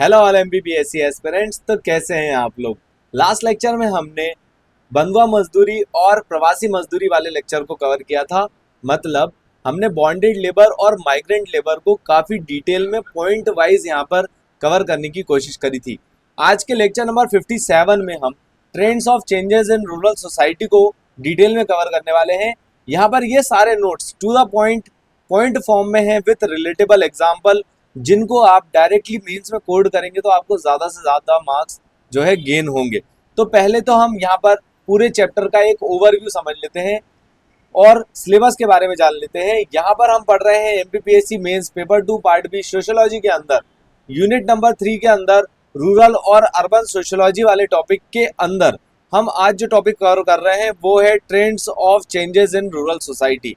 Hello all MPPSC aspirants. तो कैसे हैं आप लोग। लास्ट लेक्चर में हमने बंधुआ मजदूरी और प्रवासी मजदूरी वाले लेक्चर को कवर किया था। मतलब हमने बॉन्डेड लेबर और माइग्रेंट लेबर को काफ़ी डिटेल में पॉइंट वाइज यहाँ पर कवर करने की कोशिश करी थी। आज के लेक्चर नंबर 57 में हम trends of changes in rural society को डिटेल में कवर करने वाले हैं। यहाँ पर ये सारे notes to the point point form में है विथ रिलेटेबल एग्जाम्पल, जिनको आप डायरेक्टली मेंस में कोड करेंगे तो आपको ज़्यादा से ज़्यादा मार्क्स जो है गेन होंगे। तो पहले तो हम यहाँ पर पूरे चैप्टर का एक ओवरव्यू समझ लेते हैं और सिलेबस के बारे में जान लेते हैं। यहाँ पर हम पढ़ रहे हैं MPPSC mains paper 2 part B sociology के अंदर यूनिट नंबर 3 के अंदर रूरल और अर्बन सोशियोलॉजी वाले टॉपिक के अंदर हम आज जो टॉपिक कवर कर रहे हैं वो है trends of changes in rural society.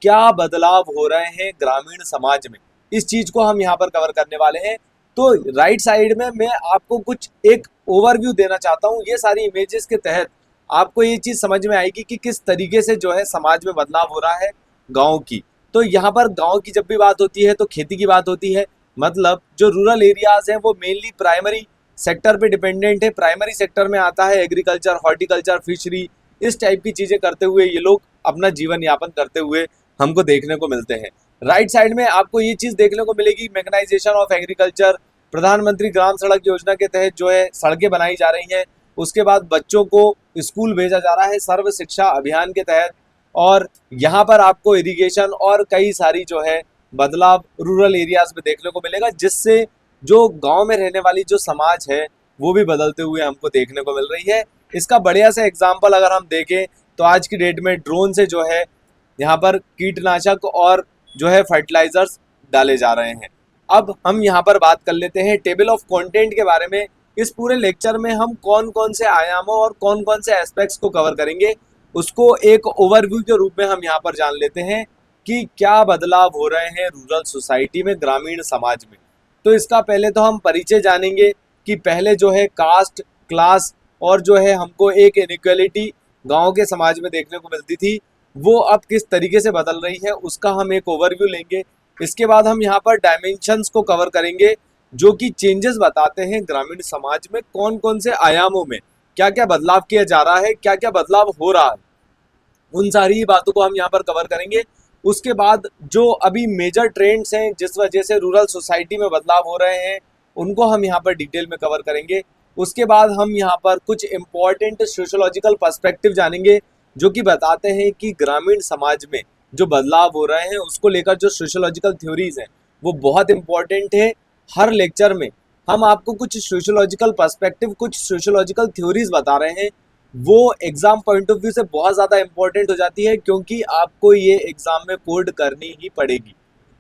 क्या बदलाव हो रहे हैं ग्रामीण समाज में, इस चीज को हम यहाँ पर कवर करने वाले हैं। तो राइट साइड में मैं आपको कुछ एक ओवरव्यू देना चाहता हूँ। ये सारी इमेजेस के तहत आपको ये चीज समझ में आएगी कि किस तरीके से जो है समाज में बदलाव हो रहा है गाँव की। तो यहाँ पर गाँव की जब भी बात होती है तो खेती की बात होती है। मतलब जो रूरल एरियाज हैं वो मेनली प्राइमरी सेक्टर पे डिपेंडेंट है। प्राइमरी सेक्टर में आता है एग्रीकल्चर, हॉर्टिकल्चर, फिशरी, इस टाइप की चीजें करते हुए ये लोग अपना जीवन यापन करते हुए हमको देखने को मिलते हैं। राइट साइड में आपको ये चीज देखने को मिलेगी मैकेनाइजेशन ऑफ एग्रीकल्चर। प्रधानमंत्री ग्राम सड़क योजना के तहत जो है सड़कें बनाई जा रही हैं। उसके बाद बच्चों को स्कूल भेजा जा रहा है सर्व शिक्षा अभियान के तहत। और यहाँ पर आपको इरिगेशन और कई सारी जो है बदलाव रूरल एरियाज में देखने को मिलेगा, जिससे जो गांव में रहने वाली जो समाज है वो भी बदलते हुए हमको देखने को मिल रही है। इसका बढ़िया सा एग्जाम्पल अगर हम देखें तो आज की डेट में ड्रोन से जो है यहाँ पर कीटनाशक और जो है फर्टिलाइजर्स डाले जा रहे हैं। अब हम यहाँ पर बात कर लेते हैं टेबल ऑफ कंटेंट के बारे में। इस पूरे लेक्चर में हम कौन कौन से आयामों और कौन कौन से एस्पेक्ट्स को कवर करेंगे उसको एक ओवरव्यू के रूप में हम यहाँ पर जान लेते हैं कि क्या बदलाव हो रहे हैं रूरल सोसाइटी में, ग्रामीण समाज में। तो इसका पहले तो हम परिचय जानेंगे कि पहले जो है कास्ट, क्लास और जो है हमको एक इनइक्वालिटी गाँव के समाज में देखने को मिलती थी, वो अब किस तरीके से बदल रही है उसका हम एक ओवरव्यू लेंगे। इसके बाद हम यहाँ पर डायमेंशंस को कवर करेंगे जो कि चेंजेस बताते हैं ग्रामीण समाज में कौन कौन से आयामों में क्या क्या बदलाव किया जा रहा है, क्या क्या बदलाव हो रहा है, उन सारी बातों को हम यहाँ पर कवर करेंगे। उसके बाद जो अभी मेजर ट्रेंड्स हैं जिस वजह से रूरल सोसाइटी में बदलाव हो रहे हैं उनको हम यहाँ पर डिटेल में कवर करेंगे। उसके बाद हम यहाँ पर कुछ इंपॉर्टेंट सोशोलॉजिकल पर्सपेक्टिव जानेंगे जो कि बताते हैं कि ग्रामीण समाज में जो बदलाव हो रहे हैं उसको लेकर जो सोशोलॉजिकल थ्योरीज हैं वो बहुत इंपॉर्टेंट है। हर लेक्चर में हम आपको कुछ सोशोलॉजिकल पर्सपेक्टिव, कुछ सोशोलॉजिकल थ्योरीज बता रहे हैं। वो एग्जाम पॉइंट ऑफ व्यू से बहुत ज़्यादा इंपॉर्टेंट हो जाती है क्योंकि आपको ये एग्जाम में कोड करनी ही पड़ेगी।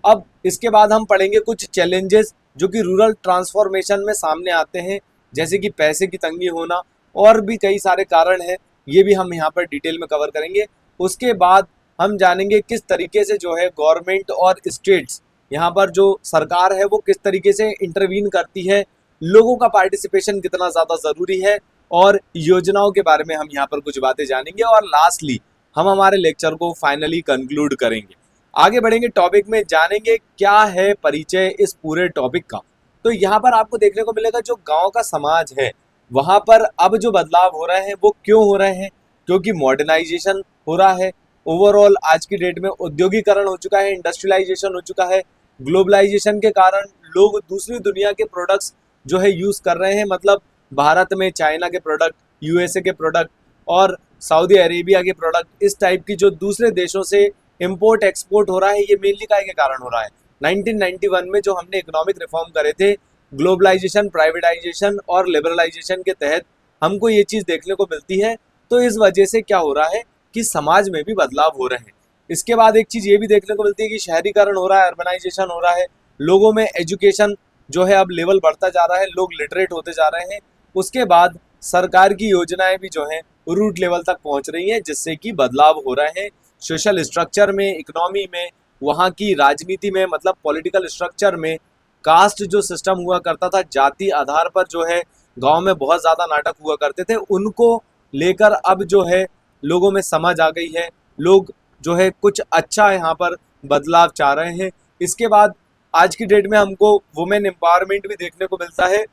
अब इसके बाद हम पढ़ेंगे कुछ चैलेंजेस जो कि रूरल ट्रांसफॉर्मेशन में सामने आते हैं, जैसे कि पैसे की तंगी होना और भी कई सारे कारण हैं। ये भी हम यहाँ पर डिटेल में कवर करेंगे। उसके बाद हम जानेंगे किस तरीके से जो है गवर्नमेंट और स्टेट्स, यहाँ पर जो सरकार है वो किस तरीके से इंटरवीन करती है, लोगों का पार्टिसिपेशन कितना ज़्यादा ज़रूरी है और योजनाओं के बारे में हम यहाँ पर कुछ बातें जानेंगे। और लास्टली हम हमारे लेक्चर को फाइनली कंक्लूड करेंगे। आगे बढ़ेंगे टॉपिक में, जानेंगे क्या है परिचय इस पूरे टॉपिक का। तो यहाँ पर आपको देखने को मिलेगा जो गांव का समाज है वहाँ पर अब जो बदलाव हो रहे हैं वो क्यों हो रहे हैं, क्योंकि मॉडर्नाइजेशन हो रहा है। ओवरऑल आज की डेट में औद्योगिकरण हो चुका है, इंडस्ट्रियलाइजेशन हो चुका है। ग्लोबलाइजेशन के कारण लोग दूसरी दुनिया के प्रोडक्ट्स जो है यूज़ कर रहे हैं। मतलब भारत में चाइना के प्रोडक्ट, यूएसए के प्रोडक्ट और सऊदी अरेबिया के प्रोडक्ट, इस टाइप की जो दूसरे देशों से इम्पोर्ट एक्सपोर्ट हो रहा है, ये मेनली काय के कारण हो रहा है। 1991 में जो हमने इकोनॉमिक रिफॉर्म करे थे, ग्लोबलाइजेशन, प्राइवेटाइजेशन और लिबरलाइजेशन के तहत हमको ये चीज़ देखने को मिलती है। तो इस वजह से क्या हो रहा है कि समाज में भी बदलाव हो रहे हैं। इसके बाद एक चीज़ ये भी देखने को मिलती है कि शहरीकरण हो रहा है, अर्बनाइजेशन हो रहा है, लोगों में एजुकेशन जो है अब लेवल बढ़ता जा रहा है, लोग लिटरेट होते जा रहे हैं। उसके बाद सरकार की योजनाएं भी जो हैं रूट लेवल तक पहुंच रही हैं, जिससे कि बदलाव हो रहे हैं सोशल स्ट्रक्चर में, इकोनॉमी में, वहाँ की राजनीति में। मतलब पॉलिटिकल स्ट्रक्चर में कास्ट जो सिस्टम हुआ करता था, जाति आधार पर जो है गांव में बहुत ज़्यादा नाटक हुआ करते थे, उनको लेकर अब जो है लोगों में समझ आ गई है। लोग जो है कुछ अच्छा यहाँ पर बदलाव चाह रहे हैं। इसके बाद आज की डेट में हमको वुमेन एम्पावरमेंट भी देखने को मिलता है।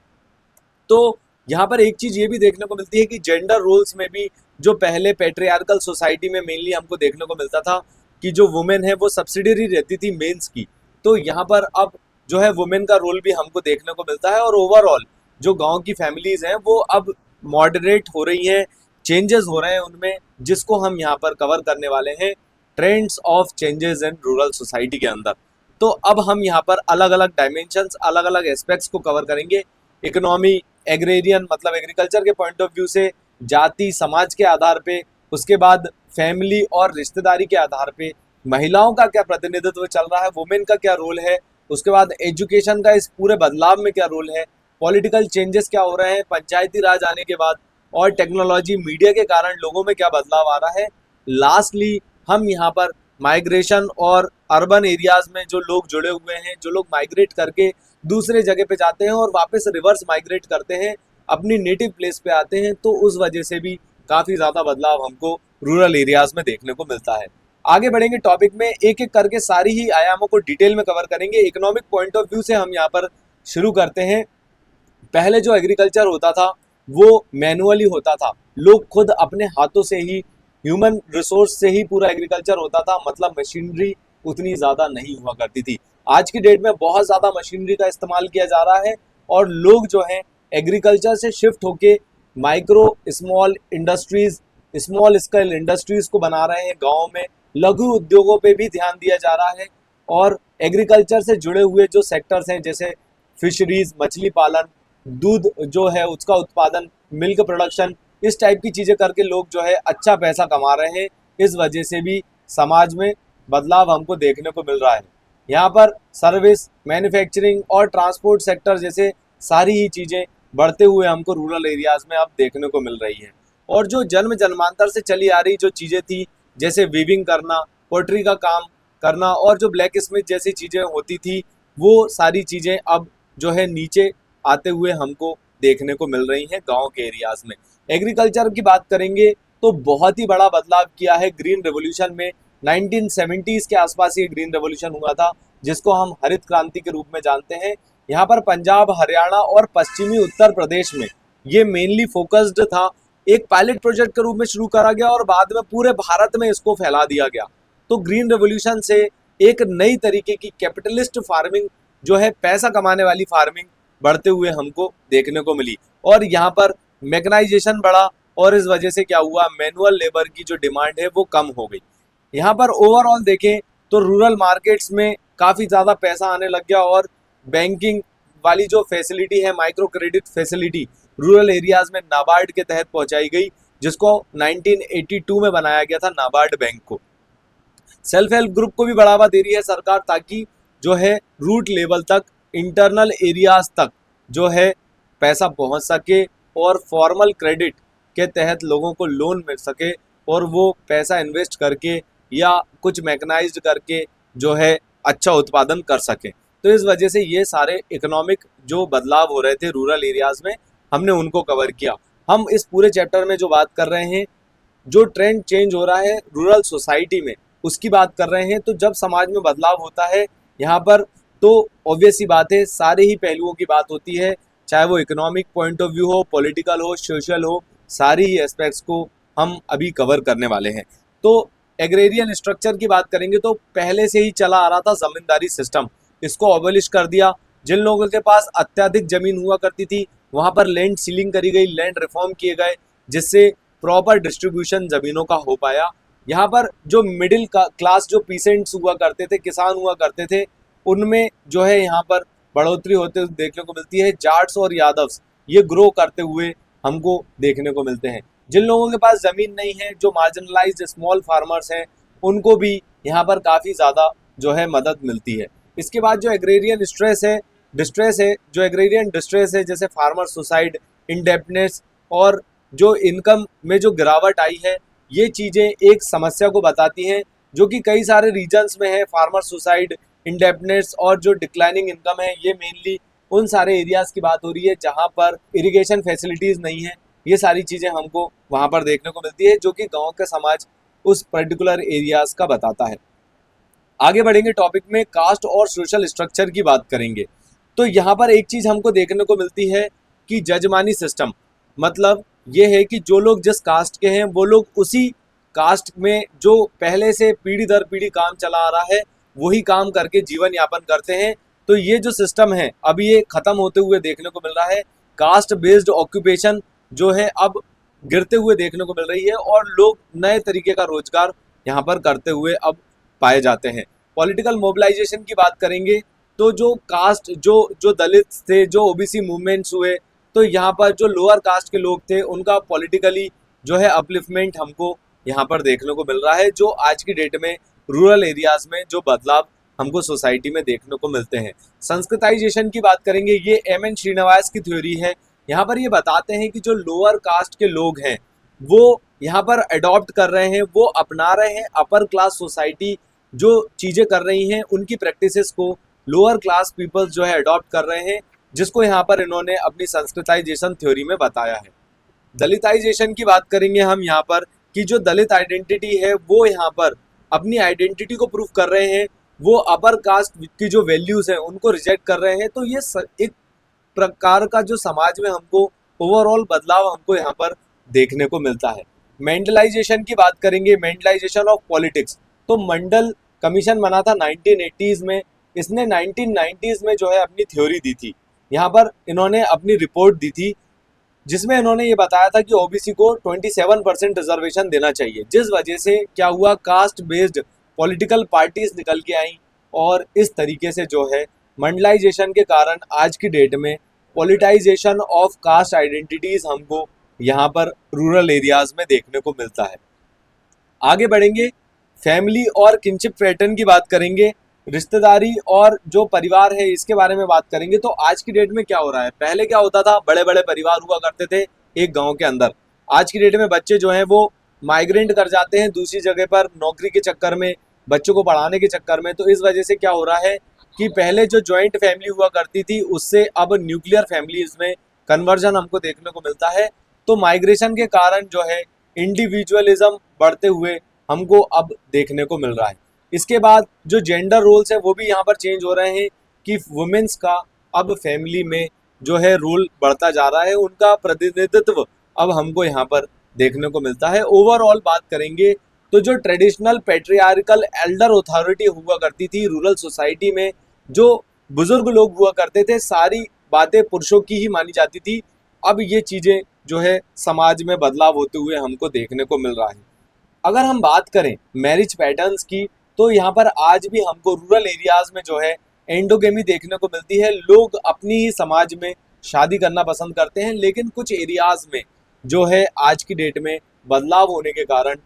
तो यहाँ पर एक चीज ये भी देखने को मिलती है कि जेंडर रोल्स में भी जो पहले पेट्रियार्कल सोसाइटी में मेनली हमको देखने को मिलता था कि जो वुमेन है वो सब्सिडरी रहती थी मेंस की, तो यहाँ पर अब जो है वुमेन का रोल भी हमको देखने को मिलता है। और ओवरऑल जो गांव की फैमिलीज हैं वो अब मॉडरेट हो रही हैं, चेंजेस हो रहे हैं उनमें, जिसको हम यहाँ पर कवर करने वाले हैं, trends of changes in rural society के अंदर। तो अब हम यहाँ पर अलग अलग डायमेंशंस, अलग अलग एस्पेक्ट्स को कवर करेंगे। इकोनॉमी, एग्रेरियन मतलब एग्रीकल्चर के पॉइंट ऑफ व्यू से, जाति समाज के आधार पे, उसके बाद फैमिली और रिश्तेदारी के आधार पे महिलाओं का क्या प्रतिनिधित्व चल रहा है, वुमेन का क्या रोल है, उसके बाद एजुकेशन का इस पूरे बदलाव में क्या रोल है, पॉलिटिकल चेंजेस क्या हो रहे हैं पंचायती राज आने के बाद, और टेक्नोलॉजी मीडिया के कारण लोगों में क्या बदलाव आ रहा है। लास्टली हम यहाँ पर माइग्रेशन और अर्बन एरियाज में जो लोग जुड़े हुए हैं, जो लोग माइग्रेट करके दूसरे जगह पे जाते हैं और वापस रिवर्स माइग्रेट करते हैं, अपनी नेटिव प्लेस पे आते हैं, तो उस वजह से भी काफ़ी ज़्यादा बदलाव हमको रूरल एरियाज में देखने को मिलता है। आगे बढ़ेंगे टॉपिक में, एक एक करके सारी ही आयामों को डिटेल में कवर करेंगे। इकोनॉमिक पॉइंट ऑफ व्यू से हम यहाँ पर शुरू करते हैं। पहले जो एग्रीकल्चर होता था वो मैनुअली होता था, लोग खुद अपने हाथों से ही, ह्यूमन रिसोर्स से ही पूरा एग्रीकल्चर होता था, मतलब मशीनरी उतनी ज़्यादा नहीं हुआ करती थी। आज की डेट में बहुत ज़्यादा मशीनरी का इस्तेमाल किया जा रहा है और लोग जो हैं एग्रीकल्चर से शिफ्ट होके micro small industries, small scale industries को बना रहे हैं गाँव में। लघु उद्योगों पे भी ध्यान दिया जा रहा है और एग्रीकल्चर से जुड़े हुए जो सेक्टर्स हैं जैसे फिशरीज, मछली पालन, दूध जो है उसका उत्पादन, मिल्क प्रोडक्शन, इस टाइप की चीज़ें करके लोग जो है अच्छा पैसा कमा रहे हैं। इस वजह से भी समाज में बदलाव हमको देखने को मिल रहा है। यहाँ पर सर्विस, मैन्युफैक्चरिंग और ट्रांसपोर्ट सेक्टर जैसे सारी ही चीज़ें बढ़ते हुए हमको रूरल एरियाज़ में अब देखने को मिल रही हैं। और जो जन्म जन्मांतर से चली आ रही जो चीज़ें थी, जैसे वीविंग करना, पोल्ट्री का काम करना और जो ब्लैक स्मिथ जैसी चीज़ें होती थी, वो सारी चीज़ें अब जो है नीचे आते हुए हमको देखने को मिल रही हैं गांव के एरियाज़ में। एग्रीकल्चर की बात करेंगे तो बहुत ही बड़ा बदलाव किया है ग्रीन रेवोल्यूशन में। 1970s के आसपास ये ग्रीन रेवोल्यूशन हुआ था, जिसको हम हरित क्रांति के रूप में जानते हैं। यहाँ पर पंजाब, हरियाणा और पश्चिमी उत्तर प्रदेश में ये मेनली फोकस्ड था। एक पायलट प्रोजेक्ट के रूप में शुरू करा गया और बाद में पूरे भारत में इसको फैला दिया गया। तो ग्रीन रेवोल्यूशन से एक नई तरीके की कैपिटलिस्ट फार्मिंग जो है, पैसा कमाने वाली फार्मिंग बढ़ते हुए हमको देखने को मिली और यहाँ पर मैकेनाइजेशन बढ़ा और इस वजह से क्या हुआ, मैनुअल लेबर की जो डिमांड है वो कम हो गई। यहाँ पर ओवरऑल देखें तो रूरल मार्केट्स में काफ़ी ज़्यादा पैसा आने लग गया और बैंकिंग वाली जो फैसिलिटी है, micro credit facility, rural areas में नाबार्ड के तहत पहुँचाई गई, जिसको 1982 में बनाया गया था नाबार्ड बैंक को। सेल्फ हेल्प ग्रुप को भी बढ़ावा दे रही है सरकार, ताकि जो है रूट लेवल तक, इंटरनल एरियाज तक जो है पैसा पहुंच सके और फॉर्मल क्रेडिट के तहत लोगों को लोन मिल सके और वो पैसा इन्वेस्ट करके या कुछ मैकेनाइज्ड करके जो है अच्छा उत्पादन कर सके। तो इस वजह से ये सारे इकोनॉमिक जो बदलाव हो रहे थे रूरल एरियाज में, हमने उनको कवर किया। हम इस पूरे चैप्टर में जो बात कर रहे हैं, जो ट्रेंड चेंज हो रहा है रूरल सोसाइटी में, उसकी बात कर रहे हैं। तो जब समाज में बदलाव होता है यहाँ पर, तो ऑब्वियस सी बात है सारे ही पहलुओं की बात होती है, चाहे वो इकोनॉमिक पॉइंट ऑफ व्यू हो, पॉलिटिकल हो, सोशल हो, सारी ही एस्पेक्ट्स को हम अभी कवर करने वाले हैं। तो एग्रेरियन स्ट्रक्चर की बात करेंगे तो पहले से ही चला आ रहा था जमींदारी सिस्टम, इसको अबॉलिश कर दिया। जिन लोगों के पास अत्यधिक जमीन हुआ करती थी वहाँ पर लैंड सीलिंग करी गई, लैंड रिफॉर्म किए गए, जिससे प्रॉपर डिस्ट्रीब्यूशन ज़मीनों का हो पाया। यहाँ पर जो मिडिल क्लास जो पीसेंट्स हुआ करते थे, किसान हुआ करते थे, उनमें जो है यहाँ पर बढ़ोतरी होते हुए देखने को मिलती है। जाट्स और यादव्स ये ग्रो करते हुए हमको देखने को मिलते हैं। जिन लोगों के पास ज़मीन नहीं है, जो मार्जिनलाइज्ड स्मॉल फार्मर्स हैं, उनको भी यहाँ पर काफ़ी ज़्यादा जो है मदद मिलती है। इसके बाद जो एग्रेरियन डिस्ट्रेस है, जो एग्रेरियन डिस्ट्रेस है, जैसे फार्मर सुसाइड, इंडेप्टनेस और जो इनकम में जो गिरावट आई है, ये चीज़ें एक समस्या को बताती हैं जो कि कई सारे रीजन्स में है। फार्मर सुसाइड, इंडेप्टनेस और जो डिक्लाइनिंग इनकम है, ये मेनली उन सारे एरियाज़ की बात हो रही है जहाँ पर इरिगेशन फैसिलिटीज़ नहीं है। ये सारी चीज़ें हमको वहाँ पर देखने को मिलती है, जो कि गाँव का समाज उस पर्टिकुलर एरियाज़ का बताता है। आगे बढ़ेंगे टॉपिक में, कास्ट और सोशल स्ट्रक्चर की बात करेंगे। तो यहाँ पर एक चीज हमको देखने को मिलती है कि जजमानी सिस्टम, मतलब ये है कि जो लोग जिस कास्ट के हैं वो लोग उसी कास्ट में जो पहले से पीढ़ी दर पीढ़ी काम चला आ रहा है वही काम करके जीवन यापन करते हैं। तो ये जो सिस्टम है अब ये खत्म होते हुए देखने को मिल रहा है। कास्ट बेस्ड ऑक्यूपेशन जो है अब गिरते हुए देखने को मिल रही है और लोग नए तरीके का रोजगार यहाँ पर करते हुए अब पाए जाते हैं। पॉलिटिकल मोबिलाइजेशन की बात करेंगे तो जो कास्ट जो जो दलित थे, जो ओबीसी मूवमेंट्स हुए, तो यहाँ पर जो लोअर कास्ट के लोग थे उनका पॉलिटिकली जो है अपलिफ्टमेंट हमको यहाँ पर देखने को मिल रहा है, जो आज की डेट में रूरल एरियाज में जो बदलाव हमको सोसाइटी में देखने को मिलते हैं। संस्कृताइजेशन की बात करेंगे, ये एम.एन. श्रीनिवास की थ्योरी है। यहाँ पर ये बताते हैं कि जो लोअर कास्ट के लोग हैं वो यहाँ पर अडॉप्ट कर रहे हैं, वो अपना रहे हैं अपर क्लास सोसाइटी जो चीज़ें कर रही हैं उनकी प्रैक्टिसेस को लोअर क्लास पीपल्स जो है अडॉप्ट कर रहे हैं, जिसको यहाँ पर इन्होंने अपनी संस्कृताइजेशन थ्योरी में बताया है। दलिताइजेशन की बात करेंगे हम यहाँ पर कि जो दलित आइडेंटिटी है वो यहाँ पर अपनी आइडेंटिटी को प्रूव कर रहे हैं, वो अपर कास्ट की जो वैल्यूज हैं उनको रिजेक्ट कर रहे हैं। तो ये एक प्रकार का जो समाज में हमको ओवरऑल बदलाव हमको यहाँ पर देखने को मिलता है। मेंडलाइजेशन की बात करेंगे, मेंडलाइजेशन ऑफ पॉलिटिक्स। तो मंडल कमीशन बना था 1980s में, इसने 1990s में जो है अपनी थ्योरी दी थी। यहाँ पर इन्होंने अपनी रिपोर्ट दी थी जिसमें इन्होंने ये बताया था कि ओबीसी को 27% रिजर्वेशन देना चाहिए, जिस वजह से क्या हुआ, कास्ट बेस्ड पॉलिटिकल पार्टीज निकल के आई और इस तरीके से जो है मंडलाइजेशन के कारण आज की डेट में पॉलिटाइजेशन ऑफ कास्ट आइडेंटिटीज हमको यहाँ पर रूरल एरियाज में देखने को मिलता है। आगे बढ़ेंगे, फैमिली और किनशिप पैटर्न की बात करेंगे, रिश्तेदारी और जो परिवार है इसके बारे में बात करेंगे। तो आज की डेट में क्या हो रहा है, पहले क्या होता था, बड़े बड़े परिवार हुआ करते थे एक गांव के अंदर। आज की डेट में बच्चे जो हैं वो माइग्रेट कर जाते हैं दूसरी जगह पर नौकरी के चक्कर में, बच्चों को पढ़ाने के चक्कर में। तो इस वजह से क्या हो रहा है कि पहले जो जॉइंट फैमिली हुआ करती थी उससे अब न्यूक्लियर फैमिलीज में कन्वर्जन हमको देखने को मिलता है। तो माइग्रेशन के कारण जो है इंडिविजुअलिज्म बढ़ते हुए हमको अब देखने को मिल रहा है। इसके बाद जो जेंडर रोल्स है वो भी यहाँ पर चेंज हो रहे हैं कि वुमेन्स का अब फैमिली में जो है रोल बढ़ता जा रहा है, उनका प्रतिनिधित्व अब हमको यहाँ पर देखने को मिलता है। ओवरऑल बात करेंगे तो जो ट्रेडिशनल पेट्रियार्कल एल्डर अथॉरिटी हुआ करती थी रूरल सोसाइटी में, जो बुजुर्ग लोग हुआ करते थे, सारी बातें पुरुषों की ही मानी जाती थी। अब ये चीज़ें जो है समाज में बदलाव होते हुए हमको देखने को मिल रहा है। अगर हम बात करें मैरिज पैटर्न्स की तो यहाँ पर आज भी हमको रूरल एरियाज में जो है एंडोगेमी देखने को मिलती है। लोग अपनी ही समाज में शादी करना पसंद करते हैं, लेकिन कुछ एरियाज में जो है आज की डेट में बदलाव होने के कारण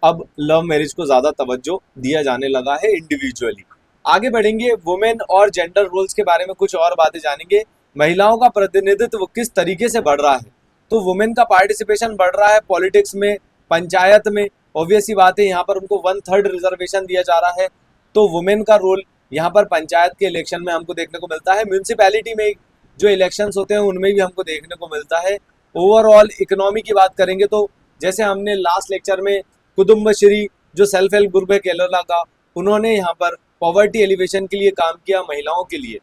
अब लव मैरिज को ज़्यादा तवज्जो दिया जाने लगा है इंडिविजुअली। आगे बढ़ेंगे, वुमेन और जेंडर रोल्स के बारे में कुछ और बातें जानेंगे। महिलाओं का प्रतिनिधित्व किस तरीके से बढ़ रहा है, तो वुमेन का पार्टिसिपेशन बढ़ रहा है पॉलिटिक्स में, पंचायत में। ऑब्वियस ही बात है यहाँ पर उनको 1/3 रिजर्वेशन दिया जा रहा है। तो वुमेन का रोल यहाँ पर पंचायत के इलेक्शन में हमको देखने को मिलता है, म्यूनसिपैलिटी में जो इलेक्शंस होते हैं उनमें भी हमको देखने को मिलता है। ओवरऑल इकोनॉमी की बात करेंगे तो जैसे हमने लास्ट लेक्चर में कुटुम्बश्री जो सेल्फ हेल्प ग्रुप है केरला का, उन्होंने यहाँ पर पॉवर्टी एलिवेशन के लिए काम किया महिलाओं के लिए।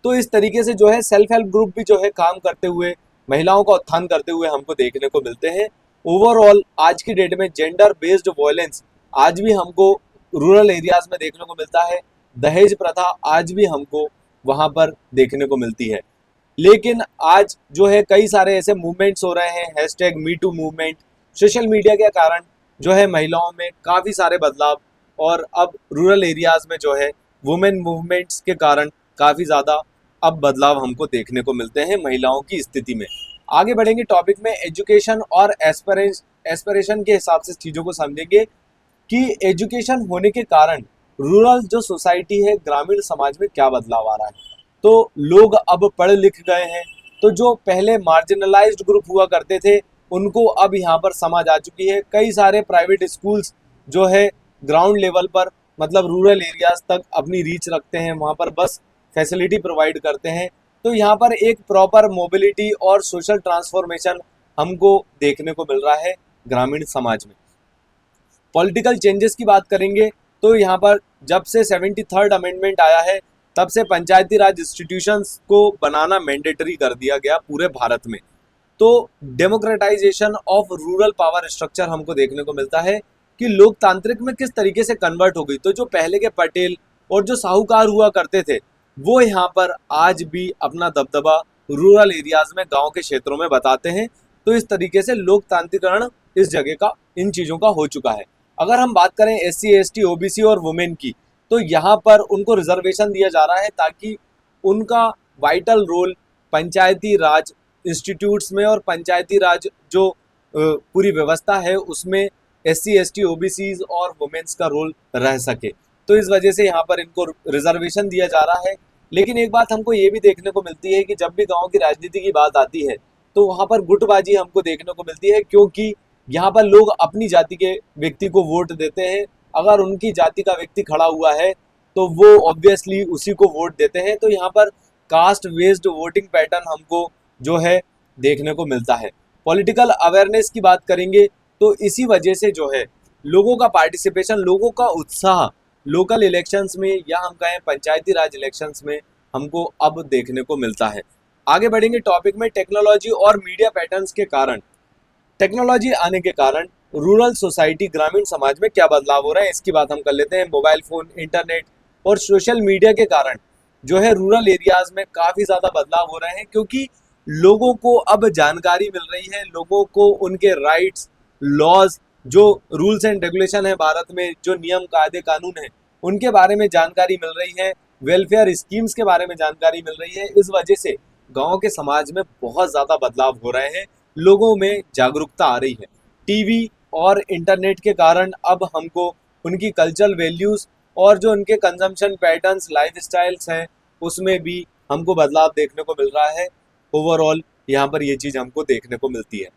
तो इस तरीके से जो है सेल्फ हेल्प ग्रुप भी जो है काम करते हुए महिलाओं का उत्थान करते हुए हमको देखने को मिलते हैं। ओवरऑल आज की डेट में जेंडर बेस्ड वायलेंस आज भी हमको रूरल एरियाज में देखने को मिलता है। दहेज प्रथा आज भी हमको वहाँ पर देखने को मिलती है। लेकिन आज जो है कई सारे ऐसे मूवमेंट्स हो रहे हैं, hashtag me too movement, social media के कारण जो है महिलाओं में काफ़ी सारे बदलाव, और अब रूरल एरियाज में जो है वुमेन मूवमेंट्स के कारण काफ़ी ज़्यादा अब बदलाव हमको देखने को मिलते हैं महिलाओं की स्थिति में। आगे बढ़ेंगे टॉपिक में, एजुकेशन और एस्पिरेशन के हिसाब से चीज़ों को समझेंगे कि एजुकेशन होने के कारण रूरल जो सोसाइटी है, ग्रामीण समाज में क्या बदलाव आ रहा है। तो लोग अब पढ़ लिख गए हैं, तो जो पहले मार्जिनलाइज्ड ग्रुप हुआ करते थे उनको अब यहाँ पर समझ आ चुकी है। कई सारे प्राइवेट स्कूल्स जो है ग्राउंड लेवल पर, मतलब रूरल एरियाज तक अपनी रीच रखते हैं, वहाँ पर बस फैसिलिटी प्रोवाइड करते हैं। तो यहाँ पर एक प्रॉपर मोबिलिटी और सोशल ट्रांसफॉर्मेशन हमको देखने को मिल रहा है ग्रामीण समाज में। पॉलिटिकल चेंजेस की बात करेंगे तो यहाँ पर जब से 73rd अमेंडमेंट आया है तब से पंचायती राज इंस्टीट्यूशंस को बनाना मैंडेटरी कर दिया गया पूरे भारत में। तो democratisation of rural power structure हमको देखने को मिलता है कि लोकतांत्रिक में किस तरीके से कन्वर्ट हो गई। तो जो पहले के पटेल और जो साहूकार हुआ करते थे वो यहाँ पर आज भी अपना दबदबा रूरल एरियाज में, गांव के क्षेत्रों में बताते हैं। तो इस तरीके से लोकतांत्रिकरण इस जगह का, इन चीज़ों का हो चुका है। अगर हम बात करें SC ST OBC और वुमेन की, तो यहाँ पर उनको रिजर्वेशन दिया जा रहा है ताकि उनका वाइटल रोल पंचायती राज इंस्टीट्यूट्स में और पंचायती राज जो पूरी व्यवस्था है उसमें SC ST OBCs और वुमेन्स का रोल रह सके। तो इस वजह से यहाँ पर इनको रिजर्वेशन दिया जा रहा है। लेकिन एक बात हमको ये भी देखने को मिलती है कि जब भी गांव की राजनीति की बात आती है तो वहाँ पर गुटबाजी हमको देखने को मिलती है, क्योंकि यहाँ पर लोग अपनी जाति के व्यक्ति को वोट देते हैं। अगर उनकी जाति का व्यक्ति खड़ा हुआ है तो वो ऑब्वियसली उसी को वोट देते हैं। तो यहाँ पर कास्ट बेस्ड वोटिंग पैटर्न हमको जो है देखने को मिलता है। पॉलिटिकल अवेयरनेस की बात करेंगे तो इसी वजह से जो है लोगों का पार्टिसिपेशन, लोगों का उत्साह लोकल इलेक्शंस में या हम कहें पंचायती राज इलेक्शंस में हमको अब देखने को मिलता है। आगे बढ़ेंगे टॉपिक में। टेक्नोलॉजी और मीडिया पैटर्न्स के कारण, टेक्नोलॉजी आने के कारण रूरल सोसाइटी, ग्रामीण समाज में क्या बदलाव हो रहे हैं इसकी बात हम कर लेते हैं। मोबाइल फोन, इंटरनेट और सोशल मीडिया के कारण जो है रूरल एरियाज में काफ़ी ज़्यादा बदलाव हो रहे हैं, क्योंकि लोगों को अब जानकारी मिल रही है। लोगों को उनके राइट्स, लॉज, जो रूल्स एंड रेगुलेशन है भारत में, जो नियम कायदे कानून है उनके बारे में जानकारी मिल रही है। वेलफेयर स्कीम्स के बारे में जानकारी मिल रही है। इस वजह से गांव के समाज में बहुत ज़्यादा बदलाव हो रहे हैं, लोगों में जागरूकता आ रही है। टीवी और इंटरनेट के कारण अब हमको उनकी कल्चरल वैल्यूज़ और जो उनके कंजम्पशन पैटर्न्स, लाइफ स्टाइल्स हैं उसमें भी हमको बदलाव देखने को मिल रहा है। ओवरऑल यहाँ पर ये चीज़ हमको देखने को मिलती है।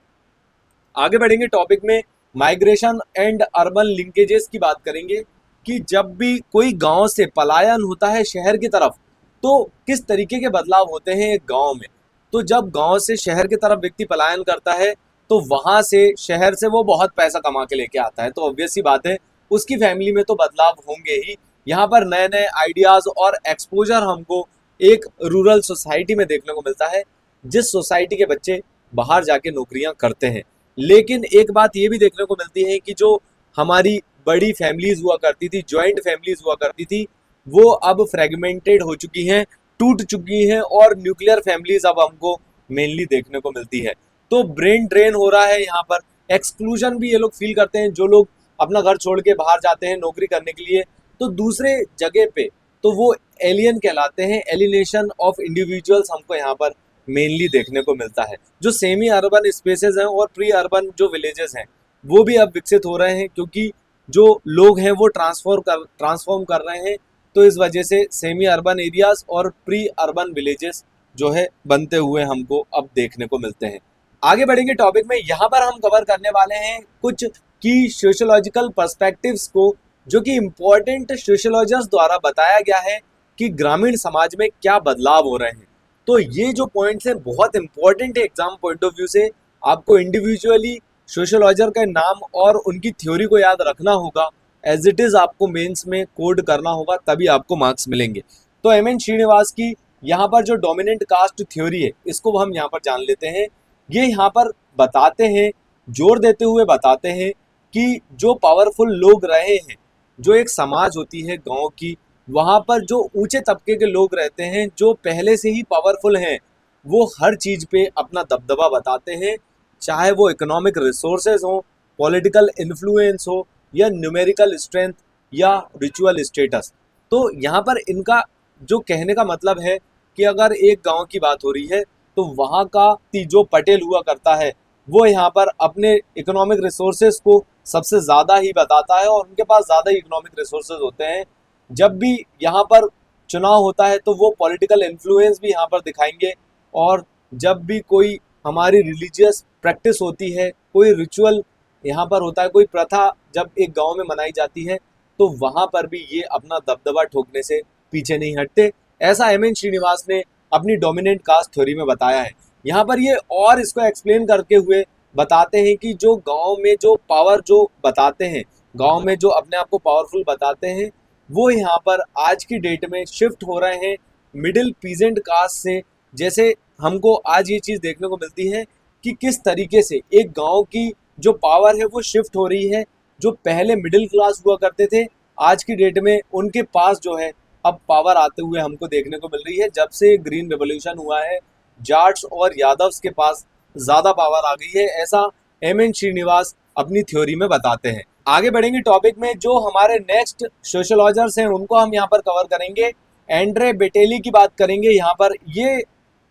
आगे बढ़ेंगे टॉपिक में। माइग्रेशन एंड अर्बन लिंकेजेस की बात करेंगे कि जब भी कोई गांव से पलायन होता है शहर की तरफ तो किस तरीके के बदलाव होते हैं एक गांव में। तो जब गांव से शहर की तरफ व्यक्ति पलायन करता है तो वहां से, शहर से वो बहुत पैसा कमा के लेके आता है, तो ऑब्वियस सी बात है उसकी फैमिली में तो बदलाव होंगे ही। यहाँ पर नए नए आइडियाज और एक्सपोजर हमको एक रूरल सोसाइटी में देखने को मिलता है, जिस सोसाइटी के बच्चे बाहर जाके नौकरियां करते हैं। लेकिन एक बात ये भी देखने को मिलती है कि जो हमारी बड़ी फैमिलीज हुआ करती थी, जॉइंट फैमिलीज हुआ करती थी, वो अब फ्रेगमेंटेड हो चुकी हैं, टूट चुकी हैं और न्यूक्लियर फैमिलीज अब हमको मेनली देखने को मिलती है। तो ब्रेन ड्रेन हो रहा है यहाँ पर। एक्सक्लूजन भी ये लोग फील करते हैं, जो लोग अपना घर छोड़ के बाहर जाते हैं नौकरी करने के लिए तो दूसरे जगह पे, तो वो एलियन कहलाते हैं। एलिनेशन ऑफ इंडिविजुअल्स हमको यहाँ पर मेनली देखने को मिलता है। जो सेमी अर्बन स्पेसेस हैं और प्री अर्बन जो विलेजेस हैं वो भी अब विकसित हो रहे हैं, क्योंकि जो लोग हैं वो ट्रांसफॉर्म कर रहे हैं। तो इस वजह से सेमी अर्बन एरियाज और प्री अर्बन विलेजेस जो है बनते हुए हमको अब देखने को मिलते हैं। आगे बढ़ेंगे टॉपिक में। यहाँ पर हम कवर करने वाले हैं कुछ की सोशियोलॉजिकल पर्सपेक्टिव्स को, जो कि इम्पोर्टेंट सोशियोलॉजिस्ट द्वारा बताया गया है कि ग्रामीण समाज में क्या बदलाव हो रहे हैं। तो ये जो पॉइंट्स हैं बहुत इंपॉर्टेंट है एग्जाम पॉइंट ऑफ व्यू से। आपको इंडिविजुअली सोशियोलॉजर का नाम और उनकी थ्योरी को याद रखना होगा, एज इट इज़ आपको मेंस में कोड करना होगा, तभी आपको मार्क्स मिलेंगे। तो MN श्रीनिवास की यहाँ पर जो डोमिनेंट कास्ट थ्योरी है इसको हम यहाँ पर जान लेते हैं। ये यहाँ पर बताते हैं, जोर देते हुए बताते हैं कि जो पावरफुल लोग रहे हैं, जो एक समाज होती है गांव की, वहाँ पर जो ऊंचे तबके के लोग रहते हैं जो पहले से ही पावरफुल हैं, वो हर चीज़ पे अपना दबदबा बताते हैं, चाहे वो इकोनॉमिक रिसोर्सेज हो, पॉलिटिकल इन्फ्लुएंस हो या न्यूमेरिकल स्ट्रेंथ या रिचुअल स्टेटस। तो यहाँ पर इनका जो कहने का मतलब है कि अगर एक गांव की बात हो रही है तो वहाँ का जो पटेल हुआ करता है वो यहाँ पर अपने इकोनॉमिक रिसोर्सेज को सबसे ज़्यादा ही बताता है और उनके पास ज़्यादा ही इकोनॉमिक रिसोर्सेज होते हैं। जब भी यहाँ पर चुनाव होता है तो वो पॉलिटिकल इन्फ्लुएंस भी यहाँ पर दिखाएंगे, और जब भी कोई हमारी रिलीजियस प्रैक्टिस होती है, कोई रिचुअल यहाँ पर होता है, कोई प्रथा जब एक गांव में मनाई जाती है तो वहाँ पर भी ये अपना दबदबा ठोकने से पीछे नहीं हटते। ऐसा MN श्रीनिवास ने अपनी डोमिनेंट कास्ट थ्योरी में बताया है। यहाँ पर ये और इसको एक्सप्लेन करके हुए बताते हैं कि जो गांव में जो पावर जो बताते हैं गांव में जो अपने आप को पावरफुल बताते हैं, वो यहाँ पर आज की डेट में शिफ्ट हो रहे हैं मिडिल पीजेंट कास्ट से। जैसे हमको आज ये चीज़ देखने को मिलती है कि किस तरीके से एक गांव की जो पावर है वो शिफ्ट हो रही है। जो पहले मिडिल क्लास हुआ करते थे, आज की डेट में उनके पास जो है अब पावर आते हुए हमको देखने को मिल रही है। जब से ग्रीन रेवोल्यूशन हुआ है, जाट्स और यादव्स के पास ज़्यादा पावर आ गई है, ऐसा एम एन श्रीनिवास अपनी थ्योरी में बताते हैं। आगे बढ़ेंगे टॉपिक में, जो हमारे नेक्स्ट सोशोलॉजर्स हैं उनको हम यहाँ पर कवर करेंगे। एंड्रे बेटेली की बात करेंगे यहाँ पर। ये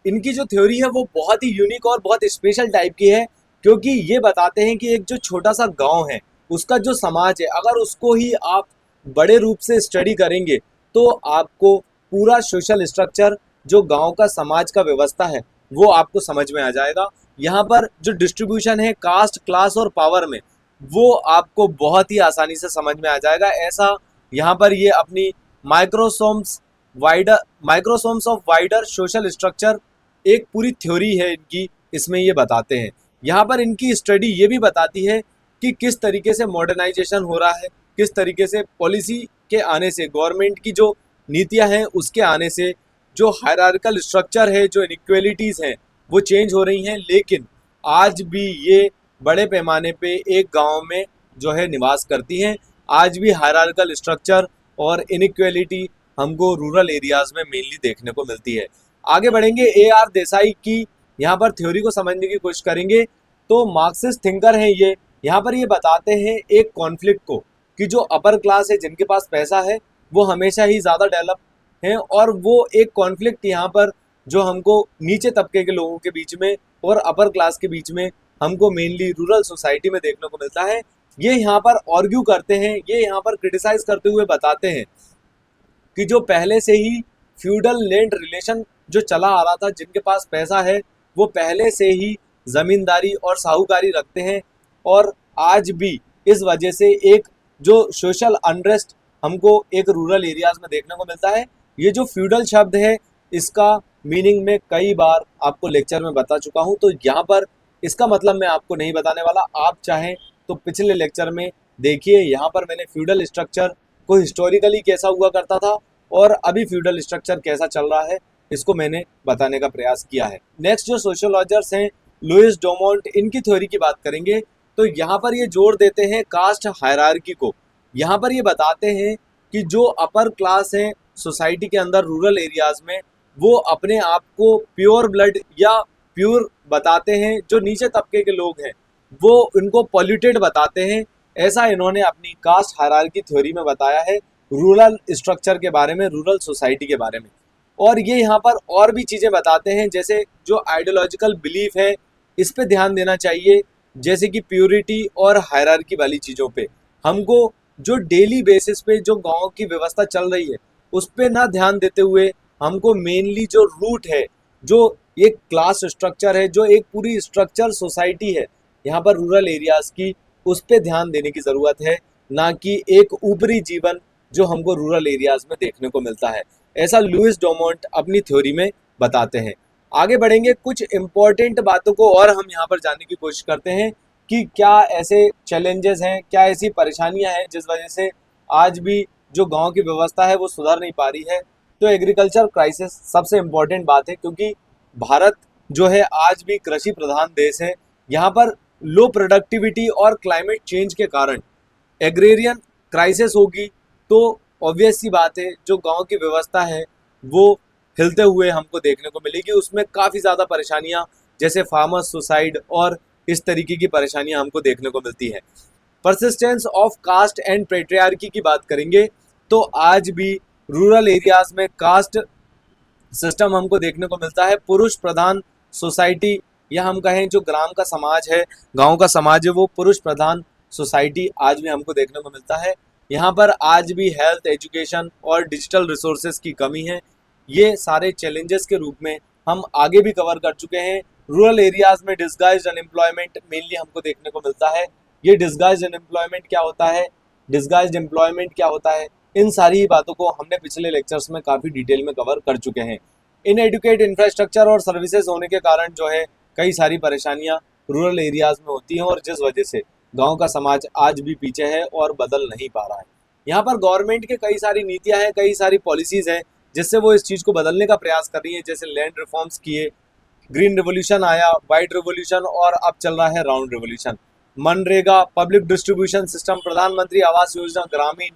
इनकी जो थ्योरी है वो बहुत ही यूनिक और बहुत स्पेशल टाइप की है, क्योंकि ये बताते हैं कि एक जो छोटा सा गांव है, उसका जो समाज है, अगर उसको ही आप बड़े रूप से स्टडी करेंगे तो आपको पूरा सोशल स्ट्रक्चर जो गांव का समाज का व्यवस्था है वो आपको समझ में आ जाएगा। यहाँ पर जो डिस्ट्रीब्यूशन है कास्ट, क्लास और पावर में, वो आपको बहुत ही आसानी से समझ में आ जाएगा। ऐसा यहाँ पर ये अपनी microsomes of wider social structure एक पूरी थ्योरी है इनकी, इसमें ये बताते हैं। यहाँ पर इनकी स्टडी ये भी बताती है कि किस तरीके से मॉडर्नाइजेशन हो रहा है, किस तरीके से पॉलिसी के आने से, गवर्नमेंट की जो नीतियाँ हैं उसके आने से जो हायरार्कल स्ट्रक्चर है, जो इनइक्वालिटीज़ हैं वो चेंज हो रही हैं। लेकिन आज भी ये बड़े पैमाने पे एक गांव में जो है निवास करती हैं। आज भी हायरार्कल स्ट्रक्चर और इनइक्वालिटी हमको रूरल एरियाज में मेनली देखने को मिलती है। आगे बढ़ेंगे, ए आर देसाई की यहाँ पर थ्योरी को समझने की कोशिश करेंगे। तो मार्क्सिस्ट थिंकर हैं ये। यहाँ पर ये बताते हैं एक कॉन्फ्लिक्ट को, कि जो अपर क्लास है, जिनके पास पैसा है, वो हमेशा ही ज़्यादा डेवलप हैं, और वो एक कॉन्फ्लिक्ट यहाँ पर जो हमको नीचे तबके के लोगों के बीच में और अपर क्लास के बीच में हमको मेनली रूरल सोसाइटी में देखने को मिलता है। ये यहाँ पर आर्ग्यू करते हैं, ये यहाँ पर क्रिटिसाइज करते हुए बताते हैं कि जो पहले से ही फ्यूडल लैंड रिलेशन जो चला आ रहा था, जिनके पास पैसा है वो पहले से ही ज़मींदारी और साहूकारी रखते हैं, और आज भी इस वजह से एक जो सोशल अनरेस्ट हमको एक रूरल एरियाज में देखने को मिलता है। ये जो फ्यूडल शब्द है, इसका मीनिंग मैं कई बार आपको लेक्चर में बता चुका हूँ, तो यहाँ पर इसका मतलब मैं आपको नहीं बताने वाला। आप चाहें तो पिछले लेक्चर में देखिए, यहाँ पर मैंने फ्यूडल स्ट्रक्चर को हिस्टोरिकली कैसा हुआ करता था और अभी फ्यूडल स्ट्रक्चर कैसा चल रहा है, इसको मैंने बताने का प्रयास किया है। नेक्स्ट जो सोशोलॉजर्स हैं, लुइस डोमोंट, इनकी थ्योरी की बात करेंगे। तो यहाँ पर ये जोड़ देते हैं कास्ट हायरार्की को। यहाँ पर ये बताते हैं कि जो अपर क्लास है सोसाइटी के अंदर रूरल एरियाज में, वो अपने आप को प्योर ब्लड या प्योर बताते हैं। जो नीचे तबके के लोग हैं वो उनको पॉल्यूटेड बताते हैं। ऐसा इन्होंने अपनी कास्ट हायरार्की थ्योरी में बताया है, रूरल स्ट्रक्चर के बारे में, रूरल सोसाइटी के बारे में। और ये यहाँ पर और भी चीज़ें बताते हैं, जैसे जो आइडियोलॉजिकल बिलीफ है इस पे ध्यान देना चाहिए, जैसे कि प्योरिटी और हायरार्की वाली चीज़ों पे। हमको जो डेली बेसिस पे जो गांव की व्यवस्था चल रही है उस पे ना ध्यान देते हुए हमको मेनली जो रूट है, जो एक क्लास स्ट्रक्चर है, जो एक पूरी स्ट्रक्चर सोसाइटी है यहाँ पर रूरल एरियाज की, उस पे ध्यान देने की ज़रूरत है, ना कि एक ऊपरी जीवन जो हमको रूरल एरियाज में देखने को मिलता है। ऐसा लुइस डोमोंट अपनी थ्योरी में बताते हैं। आगे बढ़ेंगे, कुछ इम्पोर्टेंट बातों को और हम यहाँ पर जानने की कोशिश करते हैं कि क्या ऐसे चैलेंजेस हैं, क्या ऐसी परेशानियां हैं जिस वजह से आज भी जो गांव की व्यवस्था है वो सुधर नहीं पा रही है। तो एग्रीकल्चर क्राइसिस सबसे इम्पोर्टेंट बात है, क्योंकि भारत जो है आज भी कृषि प्रधान देश है। यहाँ पर लो प्रोडक्टिविटी और क्लाइमेट चेंज के कारण एग्रेरियन क्राइसिस होगी, तो ऑब्वियस सी बात है जो गांव की व्यवस्था है वो हिलते हुए हमको देखने को मिलेगी। उसमें काफ़ी ज़्यादा परेशानियां, जैसे फार्मर्स सुसाइड और इस तरीके की परेशानियां हमको देखने को मिलती है। Persistence of caste and patriarchy की बात करेंगे तो आज भी रूरल एरियाज में कास्ट सिस्टम हमको देखने को मिलता है। पुरुष प्रधान सोसाइटी, या हम कहें जो ग्राम का समाज है, गांव का समाज है, वो पुरुष प्रधान सोसाइटी आज भी हमको देखने को मिलता है। यहाँ पर आज भी हेल्थ, एजुकेशन और डिजिटल रिसोर्सेज की कमी है। ये सारे चैलेंजेस के रूप में हम आगे भी कवर कर चुके हैं। रूरल एरियाज में डिस्गाइज्ड अनएम्प्लॉयमेंट मेनली हमको देखने को मिलता है। ये डिस्गाइज्ड अनएम्प्लॉयमेंट क्या होता है, डिस्गाइज्ड एम्प्लॉयमेंट क्या होता है, इन सारी बातों को हमने पिछले लेक्चर्स में काफ़ी डिटेल में कवर कर चुके हैं। इनएडुकेट इंफ्रास्ट्रक्चर और सर्विसेज होने के कारण जो है कई सारी परेशानियां रूरल एरियाज में होती हैं, और जिस वजह से गांव का समाज आज भी पीछे है और बदल नहीं पा रहा है। यहाँ पर गवर्नमेंट के कई सारी नीतियां हैं, कई सारी पॉलिसीज हैं जिससे वो इस चीज़ को बदलने का प्रयास कर रही है। जैसे लैंड रिफॉर्म्स किए, ग्रीन रिवोल्यूशन आया, वाइट रिवोल्यूशन और अब चल रहा है round revolution. MNREGA, public distribution system, प्रधानमंत्री आवास योजना ग्रामीण,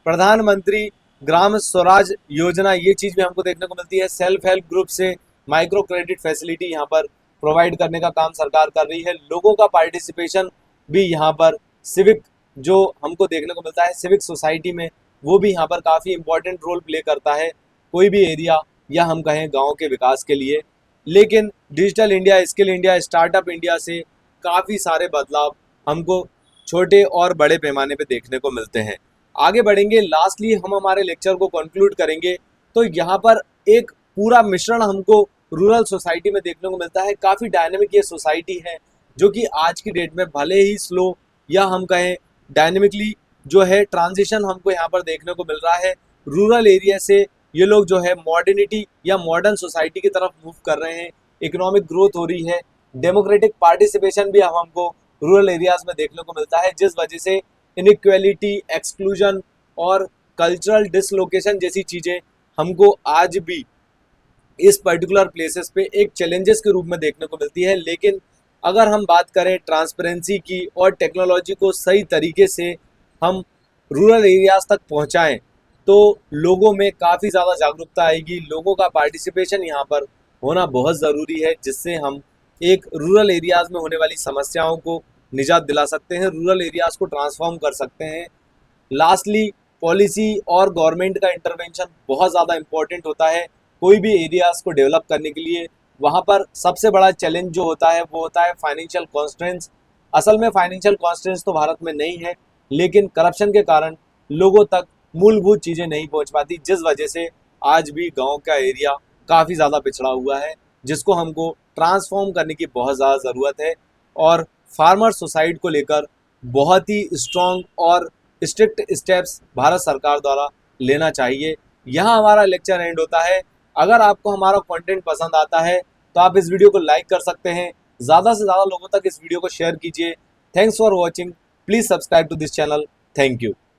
प्रधानमंत्री ग्राम स्वराज योजना, ये चीज़ भी हमको देखने को मिलती है। सेल्फ हेल्प ग्रुप से माइक्रो क्रेडिट फैसिलिटी यहाँ पर प्रोवाइड करने का काम सरकार कर रही है। लोगों का पार्टिसिपेशन भी यहाँ पर सिविक जो हमको देखने को मिलता है सिविक सोसाइटी में, वो भी यहाँ पर काफ़ी इंपॉर्टेंट रोल प्ले करता है कोई भी एरिया या हम कहें गांव के विकास के लिए। लेकिन digital India, skill India, startup India से काफ़ी सारे बदलाव हमको छोटे और बड़े पैमाने पे देखने को मिलते हैं। आगे बढ़ेंगे, लास्टली हम हमारे लेक्चर को कंक्लूड करेंगे तो यहाँ पर एक पूरा मिश्रण हमको रूरल सोसाइटी में देखने को मिलता है। काफ़ी डायनेमिक ये सोसाइटी है जो कि आज की डेट में भले ही स्लो या हम कहें डायनेमिकली जो है ट्रांजिशन हमको यहाँ पर देखने को मिल रहा है। रूरल एरिया से ये लोग जो है मॉडर्निटी या मॉडर्न सोसाइटी की तरफ मूव कर रहे हैं, इकोनॉमिक ग्रोथ हो रही है, डेमोक्रेटिक पार्टिसिपेशन भी हमको रूरल एरियाज में देखने को मिलता है, जिस वजह से इनइक्वालिटी, एक्सक्लूजन और कल्चरल डिसलोकेशन जैसी चीज़ें हमको आज भी इस पर्टिकुलर प्लेसेस पे एक चैलेंजेस के रूप में देखने को मिलती है। लेकिन अगर हम बात करें ट्रांसपेरेंसी की और टेक्नोलॉजी को सही तरीके से हम रूरल एरियाज तक पहुंचाएं तो लोगों में काफ़ी ज़्यादा जागरूकता आएगी। लोगों का पार्टिसिपेशन यहाँ पर होना बहुत ज़रूरी है, जिससे हम एक रूरल एरियाज में होने वाली समस्याओं को निजात दिला सकते हैं, रूरल एरियाज को ट्रांसफॉर्म कर सकते हैं। लास्टली, पॉलिसी और गवर्नमेंट का इंटरवेंशन बहुत ज़्यादा इम्पोर्टेंट होता है कोई भी एरियाज़ को डेवलप करने के लिए। वहाँ पर सबसे बड़ा चैलेंज जो होता है वो होता है फाइनेंशियल कॉन्स्ट्रेंट्स। असल में फाइनेंशियल कॉन्स्ट्रेंट्स तो भारत में नहीं है, लेकिन करप्शन के कारण लोगों तक मूलभूत चीज़ें नहीं पहुँच पाती, जिस वजह से आज भी गाँव का एरिया काफ़ी ज़्यादा पिछड़ा हुआ है, जिसको हमको ट्रांसफॉर्म करने की बहुत ज़्यादा ज़रूरत है। और फार्मर सुसाइड को लेकर बहुत ही स्ट्रॉन्ग और स्ट्रिक्ट स्टेप्स भारत सरकार द्वारा लेना चाहिए। यहाँ हमारा लेक्चर एंड होता है। अगर आपको हमारा कंटेंट पसंद आता है तो आप इस वीडियो को लाइक कर सकते हैं, ज़्यादा से ज़्यादा लोगों तक इस वीडियो को शेयर कीजिए। Thanks for watching, please subscribe to this channel. Thank you.